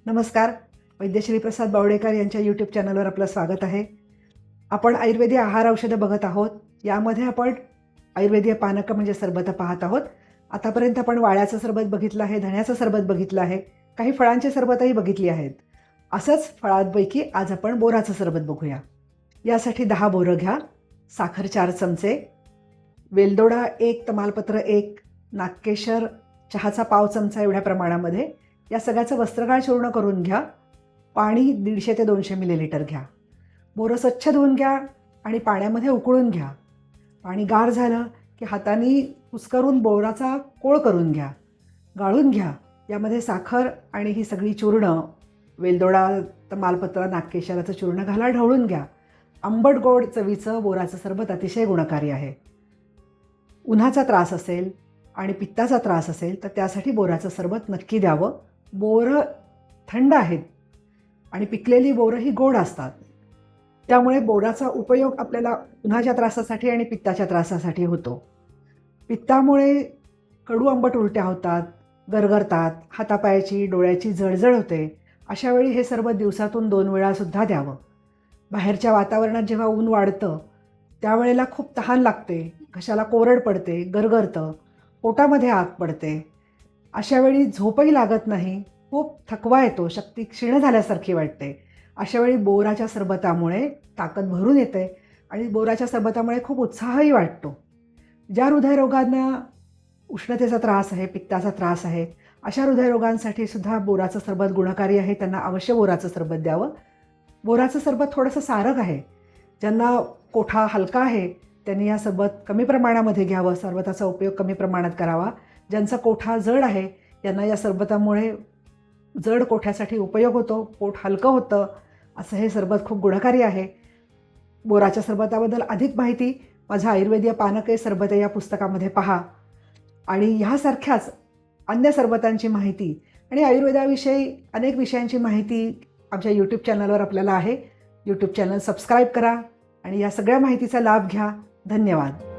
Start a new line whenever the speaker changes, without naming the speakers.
नमस्कार. वैद्यश्री प्रसाद बावडेकर यांच्या यूट्यूब चॅनलवर आपलं स्वागत आहे. आपण आयुर्वेदिक आहार औषधं बघत आहोत. यामध्ये आपण आयुर्वेदीय पानकं म्हणजे सरबतं पाहत आहोत. आतापर्यंत आपण वाळ्याचं सरबत बघितलं आहे, धण्याचं सरबत बघितलं आहे, काही फळांची सरबतही बघितली आहेत. असंच फळांपैकी आज आपण बोराचं सरबत बघूया. यासाठी 10 बोरं घ्या, साखर 4 चमचे, वेलदोडा 1, तमालपत्र 1, नागकेशर चहाचा पाव चमचा एवढ्या प्रमाणामध्ये या सगळ्याचं वस्त्रगाळ चूर्ण करून घ्या. पाणी 150 ते 200 मिलीलिटर घ्या. बोरं स्वच्छ धुवून घ्या आणि पाण्यामध्ये उकळून घ्या. पाणी गार झालं की हाताने कुस्करून बोराचा कोळ करून घ्या, गाळून घ्या. यामध्ये साखर आणि ही सगळी चूर्ण, वेलदोडा, तमालपत्र, नागकेशराचं चूर्ण घाला, ढवळून घ्या. आंबट गोड चवीचं बोराचं सरबत अतिशय गुणकारी आहे. उन्हाचा त्रास असेल आणि पित्ताचा त्रास असेल तर त्यासाठी बोराचं सरबत नक्की द्यावं. बोरं थंड आहेत आणि पिकलेली बोरं ही गोड असतात. त्यामुळे बोराचा उपयोग आपल्याला उन्हाच्या त्रासासाठी आणि पित्ताच्या त्रासासाठी होतो. पित्तामुळे कडू आंबट उलट्या होतात, गरगरतात, हातापायाची डोळ्याची जळजळ होते. अशा वेळी हे सरबत दिवसातून 2 वेळासुद्धा द्यावं. बाहेरच्या वातावरणात जेव्हा ऊन वाढतं त्यावेळेला खूप तहान लागते, घशाला कोरड पडते, गरगरतं, पोटामध्ये आग पडते. अशा वेळी झोपही लागत नाही, खूप थकवा येतो, शक्ती क्षीण झाल्यासारखी वाटते. अशा वेळी बोराच्या सरबतामुळे ताकद भरून येते आणि बोराच्या सरबतामुळे खूप उत्साहही वाटतो. ज्या हृदयरोगांना उष्णतेचा त्रास आहे, पित्ताचा त्रास आहे, अशा हृदयरोगांसाठी सुद्धा बोराचं सरबत गुणकारी आहे. त्यांना अवश्य बोराचं सरबत द्यावं. बोराचं सरबत थोडंसं सारक आहे. ज्यांना कोठा हलका आहे त्यांनी या सरबत कमी प्रमाणामध्ये घ्यावं, सरबताचा उपयोग कमी प्रमाणात करावा. ज्यांचा कोठा जड आहे यांना या सरबतामुळे जड कोठ्यासाठी उपयोग होतो, पोट हलकं होतं. असं हे सरबत खूप गुणकारी आहे. बोराच्या सरबताबद्दल अधिक माहिती माझ्या आयुर्वेदीय पानके सरबते या पुस्तकामध्ये पहा. आणि ह्यासारख्याच अन्य सरबतांची माहिती आणि आयुर्वेदाविषयी अनेक विषयांची माहिती आमच्या यूट्यूब चॅनलवर आपल्याला आहे. यूट्यूब चॅनल सबस्क्राईब करा आणि या सगळ्या माहितीचा लाभ घ्या. धन्यवाद.